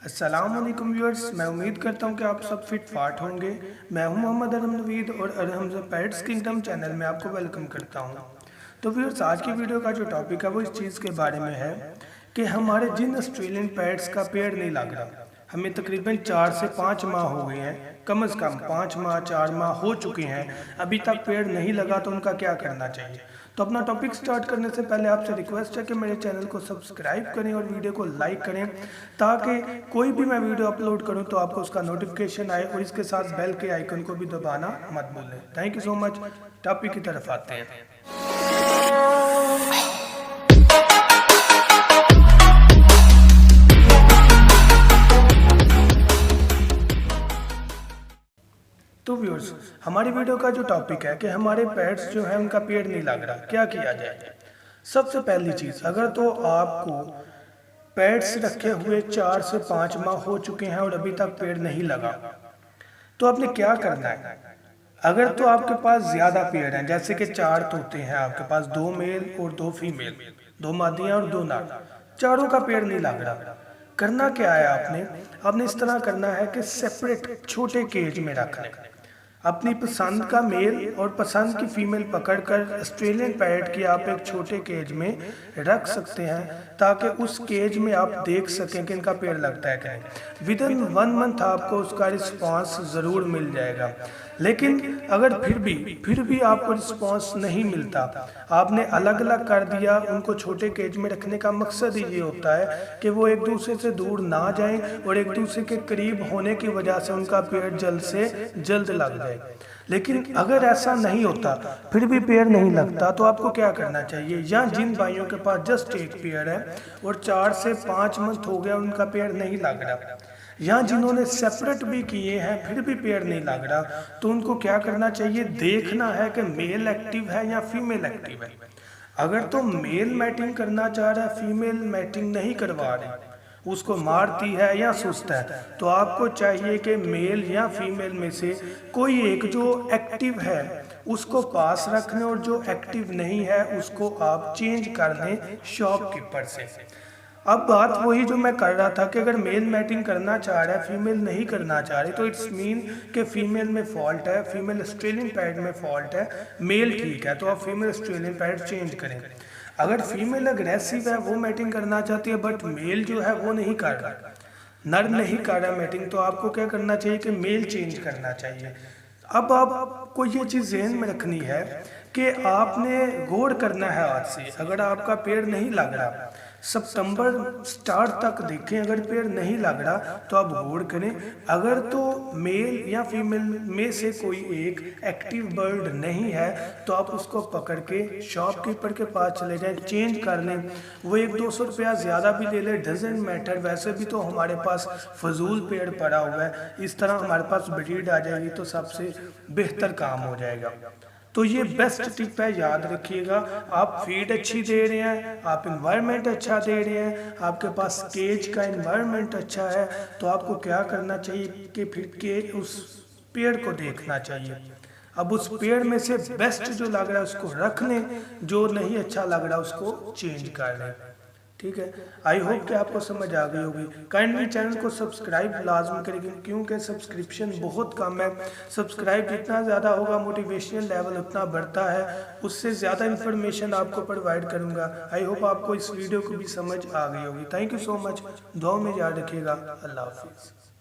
अस्सलामुअलैकुम व्यूअर्स, मैं उम्मीद करता हूं कि आप सब फिट फाट होंगे। मैं हूं मोहम्मद अरहम नवीद और अरहम पेट्स किंगडम चैनल में आपको वेलकम करता हूं। तो व्यूअर्स, आज की वीडियो का जो टॉपिक है वो इस चीज़ के बारे में है कि हमारे जिन ऑस्ट्रेलियन पेट्स का पेड़ नहीं लग रहा। हमें तकरीबन 4 से 5 माह हो गए हैं, कम से कम 5 माह 4 माह हो चुके हैं, अभी तक पेड़ नहीं लगा, तो उनका क्या करना चाहिए। तो अपना टॉपिक स्टार्ट करने से पहले आपसे रिक्वेस्ट है कि मेरे चैनल को सब्सक्राइब करें और वीडियो को लाइक करें, ताकि कोई भी मैं वीडियो अपलोड करूं तो आपको उसका नोटिफिकेशन आए, और इसके साथ बेल के आइकन को भी दबाना मत भूलें। Thank you so much. Topic की तरफ आते हैं। तो व्यूअर्स, हमारी वीडियो का जो टॉपिक है कि हमारे पेट्स जो है उनका पेड़ नहीं लग रहा, क्या किया जाए। सबसे पहली चीज़, अगर तो आपको पेट्स रखे हुए 4 से 5 माह हो चुके हैं और अभी तक पेड़ नहीं लगा, तो आपने क्या करना है। अगर तो आपके पास ज़्यादा पेड़ हैं, जैसे कि 4 तोते हैं आपके पास, 2 मेल और 2 फीमेल, 2 मादियाँ और 2 नर, चारों का पेड़ नहीं लग रहा। करना क्या है, आपने इस तरह करना है कि सेपरेट छोटे केज में रखने, अपनी पसंद का मेल और पसंद की फीमेल पकड़कर ऑस्ट्रेलियन पैरेट की आप एक छोटे केज में रख सकते हैं, ताकि उस केज में आप देख सकें कि इनका पेड़ लगता है कि नहीं। विद इन 1 मंथ आपको उसका रिस्पांस ज़रूर मिल जाएगा। लेकिन अगर फिर भी आपको रिस्पांस नहीं मिलता, आपने अलग अलग कर दिया, उनको छोटे केज में रखने का मकसद ही ये होता है कि वो एक दूसरे से दूर ना जाएं और एक दूसरे के करीब होने की वजह से उनका पेड़ जल्द से जल्द लग जाए। लेकिन अगर ऐसा नहीं होता, फिर भी पेड़ नहीं लगता, तो आपको क्या करना चाहिए। या जिन भाइयों के पास जस्ट एक पेड़ है और 4 से 5 मंथ हो गया उनका पेड़ नहीं लग रहा, या जिन्होंने सेपरेट भी किए हैं फिर भी पेड़ नहीं लग रहा, तो उनको क्या करना चाहिए, देखना है कि मेल एक्टिव है या फीमेल एक्टिव है। अगर तो मेल मैटिंग करना चाह रहा है, फीमेल मैटिंग नहीं करवा रही, उसको मारती है या सुस्त है, तो आपको चाहिए कि मेल या फीमेल में से कोई एक जो एक्टिव है उसको पास रखने, और जो एक्टिव नहीं है उसको आप चेंज कर दें शॉपकीपर से। अब बात वही जो मैं कर रहा था कि अगर मेल मैटिंग करना चाह रहा है, फीमेल नहीं करना चाह रही, तो इट्स मीन कि फीमेल में फॉल्ट है, फीमेल ऑस्ट्रेलियन पैरेट में फॉल्ट है, मेल ठीक है, तो आप फीमेल ऑस्ट्रेलियन पैरेट चेंज करें। अगर फीमेल अग्रेसिव है, वो मैटिंग करना चाहती है, बट मेल जो है वो नहीं कर रहा, नर नहीं कर रहा मैटिंग, तो आपको क्या करना चाहिए कि मेल चेंज करना चाहिए। अब आपको ये चीज़ ज़हन में रखनी है कि आपने गौर करना है आज से। अगर आपका पेड़ नहीं लग रहा, सितंबर स्टार्ट तक देखें, अगर पेड़ नहीं लग रहा तो आप गौर करें। अगर तो मेल या फीमेल में से कोई एक एक्टिव बर्ड नहीं है, तो आप उसको पकड़ के शॉपकीपर के पास चले जाएं, चेंज कर लें। वो 100-200 रुपया ज़्यादा भी ले ले, डजेंट मैटर, वैसे भी तो हमारे पास फजूल पेड़ पड़ा हुआ है। इस तरह हमारे पास ब्रीड आ जाएगी तो सबसे बेहतर काम हो जाएगा। तो ये बेस्ट टिप है, याद रखिएगा। आप फीड अच्छी दे रहे हैं, आप इन्वायरमेंट अच्छा दे रहे हैं, आपके पास केज का इन्वायरमेंट अच्छा है, तो आपको क्या करना चाहिए कि फिर के उस पेड़ को देखना चाहिए। अब उस पेड़ में से बेस्ट जो लग रहा है उसको रख लें, जो नहीं अच्छा लग रहा उसको चेंज कर लें। ठीक है, आई होप कि आपको समझ आ गई होगी। काइंडली चैनल को सब्सक्राइब लाजमी करेंगे, क्योंकि सब्सक्रिप्शन बहुत कम है। सब्सक्राइब जितना ज़्यादा होगा, मोटिवेशनल लेवल उतना बढ़ता है, उससे ज़्यादा इन्फॉर्मेशन आपको प्रोवाइड करूँगा। आई होप आपको इस वीडियो को भी समझ आ गई होगी। Thank you so much. दुआ में याद रखिएगा। अल्लाह हाफिज़।